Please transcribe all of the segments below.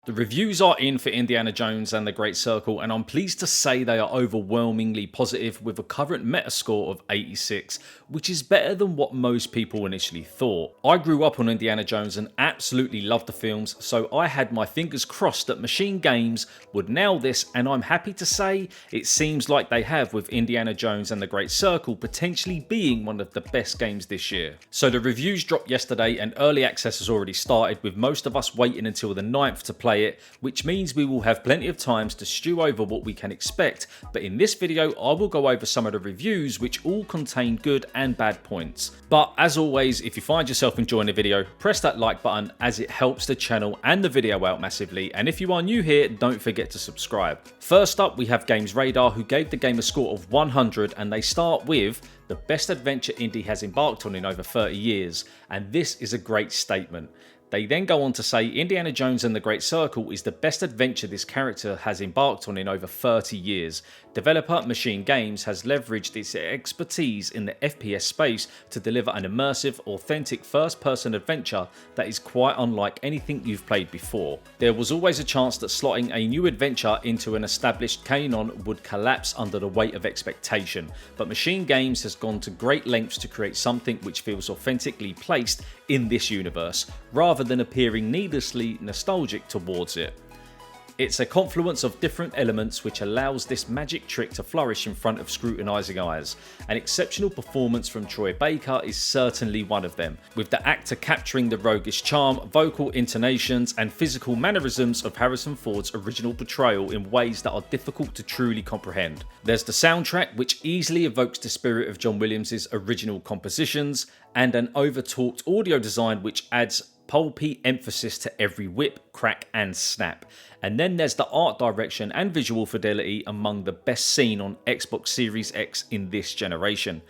The reviews are in for Indiana Jones and the Great Circle, and I'm pleased to say they are overwhelmingly positive with a current Metascore of 86, which is better than what most people initially thought. I grew up on Indiana Jones and absolutely loved the films, so I had my fingers crossed that Machine Games would nail this, and I'm happy to say it seems like they have, with Indiana Jones and the Great Circle potentially being one of the best games this year. So the reviews dropped yesterday and early access has already started, with most of us waiting until the 9th to play it, which means we will have plenty of times to stew over what we can expect. But in this video I will go over some of the reviews which all contain good and bad points. But as always, if you find yourself enjoying the video, press that like button as it helps the channel and the video out massively, and if you are new here, don't forget to subscribe. First up we have Games Radar, who gave the game a score of 100, and they start with the best adventure Indy has embarked on in over 30 years, and this is a great statement. They then go on to say Indiana Jones and the Great Circle is the best adventure this character has embarked on in over 30 years. Developer Machine Games has leveraged its expertise in the FPS space to deliver an immersive, authentic first-person adventure that is quite unlike anything you've played before. There was always a chance that slotting a new adventure into an established canon would collapse under the weight of expectation, but Machine Games has gone to great lengths to create something which feels authentically placed in this universe, rather than appearing needlessly nostalgic towards it. It's a confluence of different elements which allows this magic trick to flourish in front of scrutinising eyes. An exceptional performance from Troy Baker is certainly one of them, with the actor capturing the roguish charm, vocal intonations and physical mannerisms of Harrison Ford's original portrayal in ways that are difficult to truly comprehend. There's the soundtrack, which easily evokes the spirit of John Williams' original compositions, and an over-talked audio design which adds pulpy emphasis to every whip, crack and snap. And then there's the art direction and visual fidelity, among the best seen on Xbox Series X in this generation.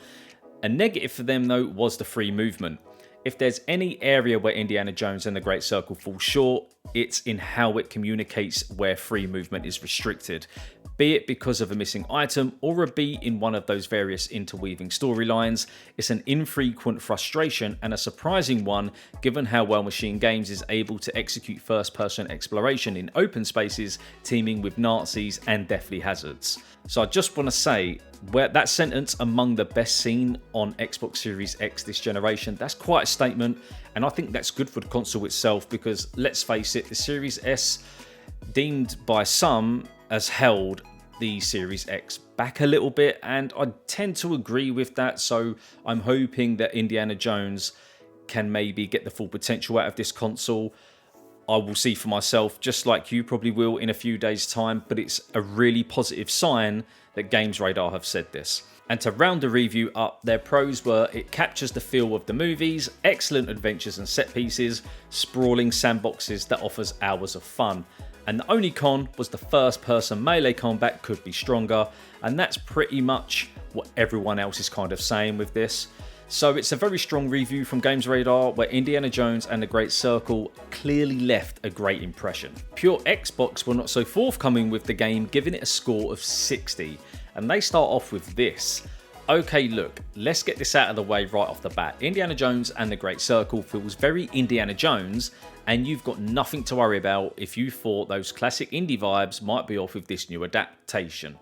A negative for them though was the free movement. If there's any area where Indiana Jones and the Great Circle falls short, it's in how it communicates where free movement is restricted, be it because of a missing item or a beat in one of those various interweaving storylines. It's an infrequent frustration and a surprising one given how well Machine Games is able to execute first-person exploration in open spaces teeming with Nazis and deathly hazards. So I just want to say, where that sentence, among the best seen on Xbox Series X this generation, that's quite a statement, and I think that's good for the console itself, because let's face it, the Series S, deemed by some as held the Series X back a little bit, and I tend to agree with that. So I'm hoping that Indiana Jones can maybe get the full potential out of this console. I will see for myself, just like you probably will in a few days time, but it's a really positive sign that Games Radar have said this. And to round the review up, their pros were it captures the feel of the movies, excellent adventures and set pieces, sprawling sandboxes that offers hours of fun. And the only con was the first person melee combat could be stronger, and that's pretty much what everyone else is kind of saying with this. So it's a very strong review from Games Radar, where Indiana Jones and the Great Circle clearly left a great impression. Pure Xbox were not so forthcoming with the game, giving it a score of 60, and they start off with this. Okay, look, let's get this out of the way right off the bat. Indiana Jones and the Great Circle feels very Indiana Jones, and you've got nothing to worry about if you thought those classic indie vibes might be off with this new adaptation.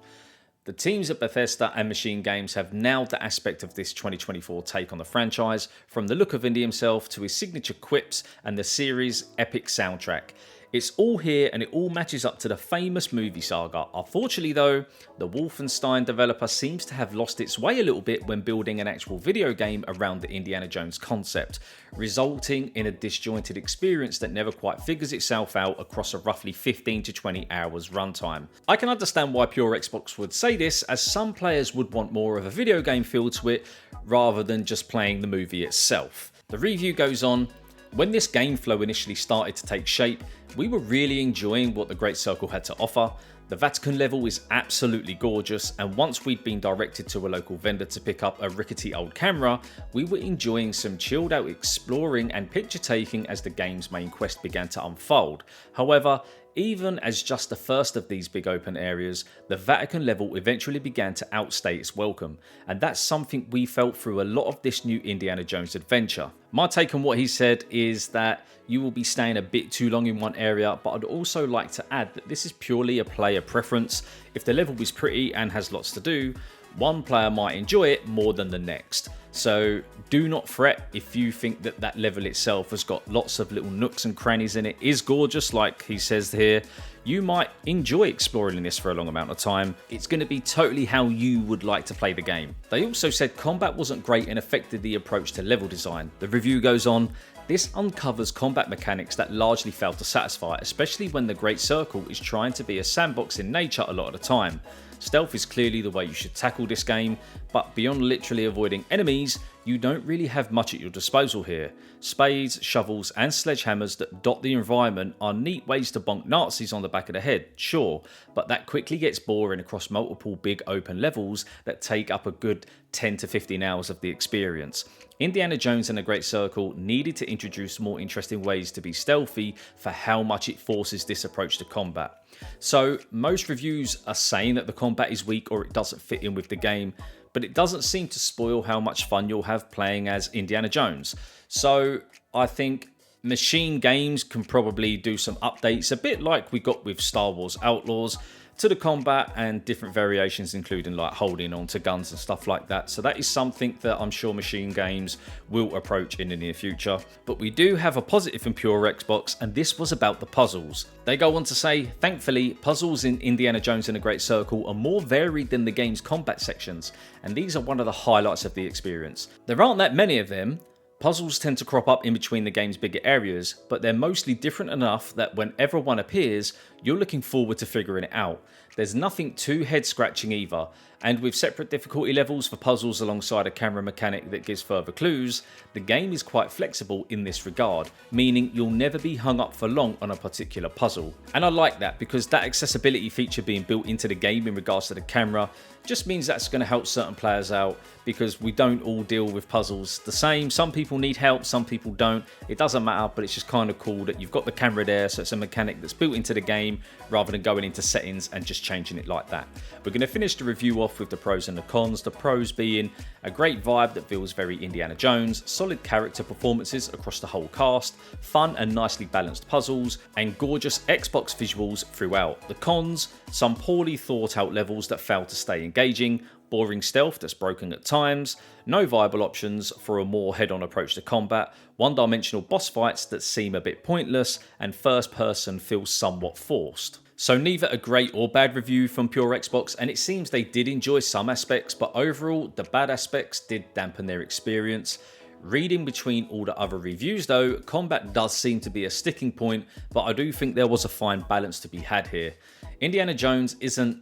The teams at Bethesda and Machine Games have nailed the aspect of this 2024 take on the franchise, from the look of Indy himself to his signature quips and the series' epic soundtrack. It's all here and it all matches up to the famous movie saga. Unfortunately though, the Wolfenstein developer seems to have lost its way a little bit when building an actual video game around the Indiana Jones concept, resulting in a disjointed experience that never quite figures itself out across a roughly 15 to 20 hours runtime. I can understand why Pure Xbox would say this, as some players would want more of a video game feel to it rather than just playing the movie itself. The review goes on. When this game flow initially started to take shape, we were really enjoying what the Great Circle had to offer. The Vatican level is absolutely gorgeous, and once we'd been directed to a local vendor to pick up a rickety old camera, we were enjoying some chilled out exploring and picture taking as the game's main quest began to unfold. However, even as just the first of these big open areas, the Vatican level eventually began to outstay its welcome, and that's something we felt through a lot of this new Indiana Jones adventure. My take on what he said is that you will be staying a bit too long in one area, but I'd also like to add that this is purely a player preference. If the level is pretty and has lots to do, one player might enjoy it more than the next. So do not fret if you think that that level itself has got lots of little nooks and crannies in it, is gorgeous like he says here. You might enjoy exploring this for a long amount of time. It's going to be totally how you would like to play the game. They also said combat wasn't great and affected the approach to level design. The review goes on, this uncovers combat mechanics that largely fail to satisfy, especially when the Great Circle is trying to be a sandbox in nature a lot of the time. Stealth is clearly the way you should tackle this game, but beyond literally avoiding enemies, you don't really have much at your disposal here. Spades, shovels and sledgehammers that dot the environment are neat ways to bonk Nazis on the back of the head, sure, but that quickly gets boring across multiple big open levels that take up a good 10 to 15 hours of the experience. Indiana Jones and the Great Circle needed to introduce more interesting ways to be stealthy for how much it forces this approach to combat. So most reviews are saying that the combat is weak or it doesn't fit in with the game, but it doesn't seem to spoil how much fun you'll have playing as Indiana Jones. So I think Machine Games can probably do some updates, a bit like we got with Star Wars Outlaws, to the combat and different variations, including like holding on to guns and stuff like that. So that is something that I'm sure Machine Games will approach in the near future. But we do have a positive from Pure Xbox, and this was about the puzzles. They go on to say, thankfully, puzzles in Indiana Jones and the Great Circle are more varied than the game's combat sections, and these are one of the highlights of the experience. There aren't that many of them. Puzzles tend to crop up in between the game's bigger areas, but they're mostly different enough that whenever one appears, you're looking forward to figuring it out. There's nothing too head-scratching either, and with separate difficulty levels for puzzles alongside a camera mechanic that gives further clues, the game is quite flexible in this regard, meaning you'll never be hung up for long on a particular puzzle. And I like that, because that accessibility feature being built into the game in regards to the camera just means that's going to help certain players out, because we don't all deal with puzzles the same. Some people need help, some people don't. It doesn't matter, but it's just kind of cool that you've got the camera there, so it's a mechanic that's built into the game rather than going into settings and just changing it like that. We're going to finish the review off with the pros and the cons. The pros being a great vibe that feels very Indiana Jones, solid character performances across the whole cast, fun and nicely balanced puzzles, and gorgeous Xbox visuals throughout. The cons, some poorly thought out levels that fail to stay engaging, boring stealth that's broken at times, no viable options for a more head-on approach to combat, one-dimensional boss fights that seem a bit pointless, and first person feels somewhat forced. So neither a great or bad review from Pure Xbox, and it seems they did enjoy some aspects, but overall the bad aspects did dampen their experience. Reading between all the other reviews though, combat does seem to be a sticking point, but I do think there was a fine balance to be had here. Indiana Jones isn't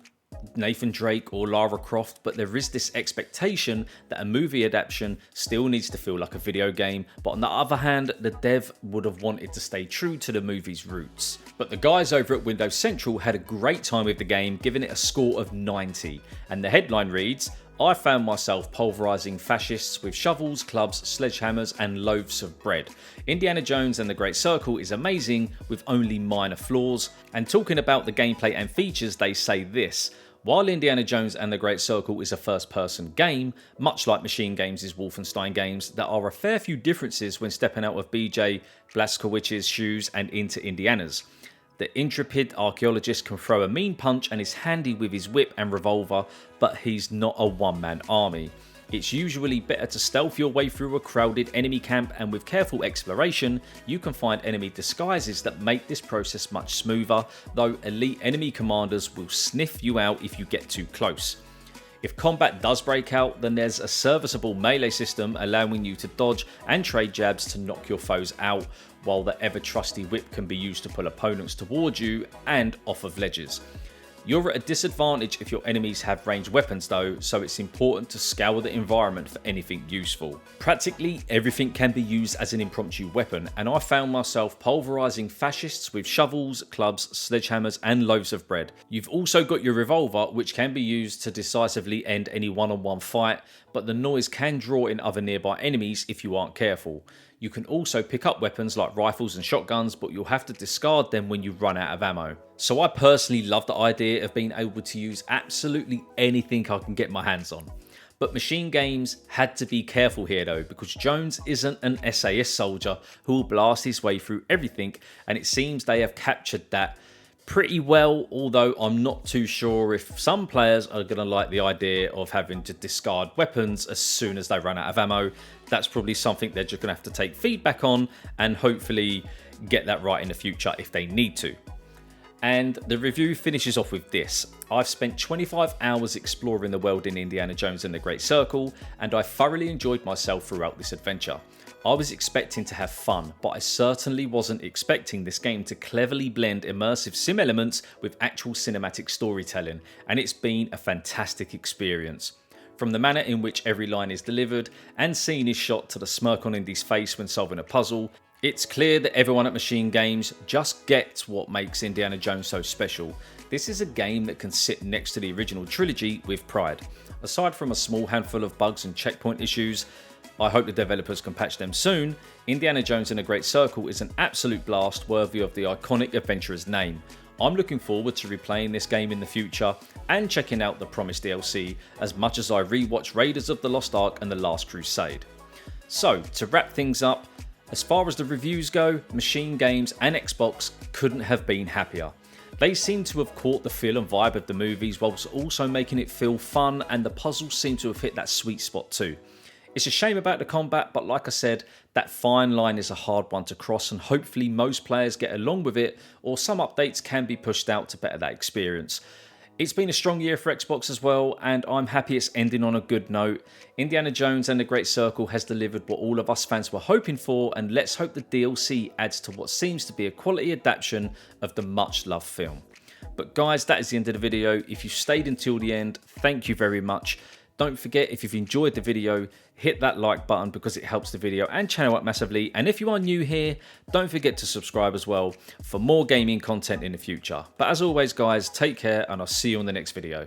Nathan Drake or Lara Croft, but there is this expectation that a movie adaptation still needs to feel like a video game, but on the other hand, the dev would have wanted to stay true to the movie's roots. But the guys over at Windows Central had a great time with the game, giving it a score of 90, and the headline reads, I found myself pulverising fascists with shovels, clubs, sledgehammers and loaves of bread. Indiana Jones and the Great Circle is amazing with only minor flaws. And talking about the gameplay and features, they say this. While Indiana Jones and the Great Circle is a first-person game, much like Machine Games' Wolfenstein games, there are a fair few differences when stepping out of BJ Blazkowicz's shoes and into Indiana's. The intrepid archaeologist can throw a mean punch and is handy with his whip and revolver, but he's not a one-man army. It's usually better to stealth your way through a crowded enemy camp, and with careful exploration, you can find enemy disguises that make this process much smoother, though elite enemy commanders will sniff you out if you get too close. If combat does break out, then there's a serviceable melee system allowing you to dodge and trade jabs to knock your foes out, while the ever trusty whip can be used to pull opponents towards you and off of ledges. You're at a disadvantage if your enemies have ranged weapons though, so it's important to scour the environment for anything useful. Practically everything can be used as an impromptu weapon, and I found myself pulverising fascists with shovels, clubs, sledgehammers and loaves of bread. You've also got your revolver, which can be used to decisively end any one-on-one fight, but the noise can draw in other nearby enemies if you aren't careful. You can also pick up weapons like rifles and shotguns, but you'll have to discard them when you run out of ammo. So I personally love the idea of being able to use absolutely anything I can get my hands on. But Machine Games had to be careful here though, because Jones isn't an SAS soldier who will blast his way through everything, and it seems they have captured that pretty well, although I'm not too sure if some players are going to like the idea of having to discard weapons as soon as they run out of ammo. That's probably something they're just going to have to take feedback on and hopefully get that right in the future if they need to. And the review finishes off with this. I've spent 25 hours exploring the world in Indiana Jones and the Great Circle, and I thoroughly enjoyed myself throughout this adventure. I was expecting to have fun, but I certainly wasn't expecting this game to cleverly blend immersive sim elements with actual cinematic storytelling, and it's been a fantastic experience. From the manner in which every line is delivered and scene is shot to the smirk on Indy's face when solving a puzzle, it's clear that everyone at Machine Games just gets what makes Indiana Jones so special. This is a game that can sit next to the original trilogy with pride. Aside from a small handful of bugs and checkpoint issues, I hope the developers can patch them soon, Indiana Jones and the Great Circle is an absolute blast worthy of the iconic adventurer's name. I'm looking forward to replaying this game in the future and checking out the promised DLC as much as I rewatch Raiders of the Lost Ark and The Last Crusade. So, to wrap things up, as far as the reviews go, Machine Games and Xbox couldn't have been happier. They seem to have caught the feel and vibe of the movies whilst also making it feel fun, and the puzzles seem to have hit that sweet spot too. It's a shame about the combat, but like I said, that fine line is a hard one to cross, and hopefully most players get along with it, or some updates can be pushed out to better that experience. It's been a strong year for Xbox as well, and I'm happy it's ending on a good note. Indiana Jones and the Great Circle has delivered what all of us fans were hoping for, and let's hope the DLC adds to what seems to be a quality adaptation of the much loved film. But guys, that is the end of the video. If you stayed until the end, thank you very much. Don't forget, if you've enjoyed the video, hit that like button because it helps the video and channel out massively. And if you are new here, don't forget to subscribe as well for more gaming content in the future. But as always guys, take care and I'll see you on the next video.